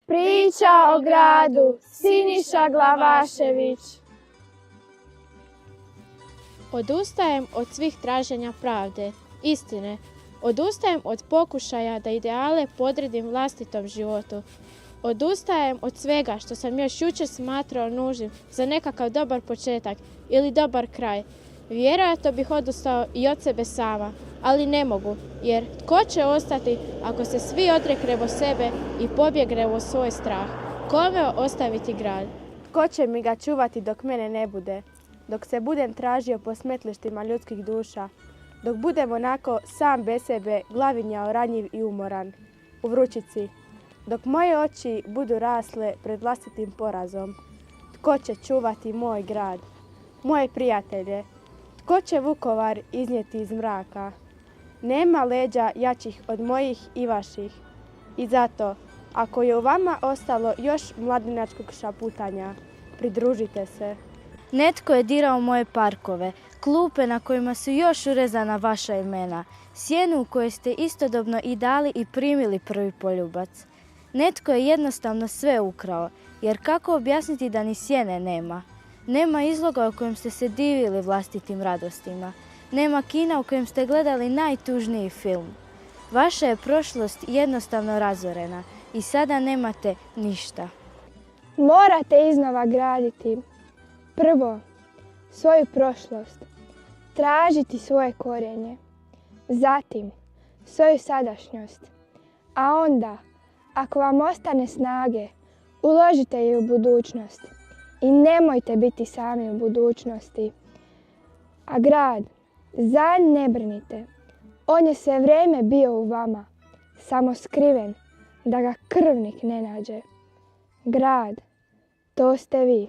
Priča o gradu, Siniša Glavašević. Odustajem od svih traženja pravde, istine. Odustajem od pokušaja da ideale podredim vlastitom životu. Odustajem od svega što sam još jučer smatrao nužnim za nekakav dobar početak ili dobar kraj. Vjerojatno bih odustao i od sebe sama, ali ne mogu, jer tko će ostati ako se svi odreknemo sebe i pobjegnemo u svoj strah? Kome ostaviti grad? Tko će mi ga čuvati dok mene ne bude? Dok se budem tražio po smetlištima ljudskih duša, dok budem onako sam bez sebe, glavinjao, ranjiv i umoran, u vrućici, dok moje oči budu rasle pred vlastitim porazom. Tko će čuvati moj grad, moje prijatelje? Tko će Vukovar iznijeti iz mraka? Nema leđa jačih od mojih i vaših. I zato, ako je u vama ostalo još mladinačkog šaputanja, pridružite se. Netko je dirao moje parkove, klupe na kojima su još urezana vaša imena, sjenu u kojoj ste istodobno i dali i primili prvi poljubac. Netko je jednostavno sve ukrao, jer kako objasniti da ni sjene nema? Nema izloga u kojem ste se divili vlastitim radostima. Nema kina u kojem ste gledali najtužniji film. Vaša je prošlost jednostavno razorena i sada nemate ništa. Morate iznova graditi. Prvo, svoju prošlost. Tražiti svoje korijenje. Zatim, svoju sadašnjost. A onda, ako vam ostane snage, uložite je u budućnost. I nemojte biti sami u budućnosti. A grad, za ne brinite. On je sve vrijeme bio u vama, samo skriven, da ga krvnik ne nađe. Grad, to ste vi.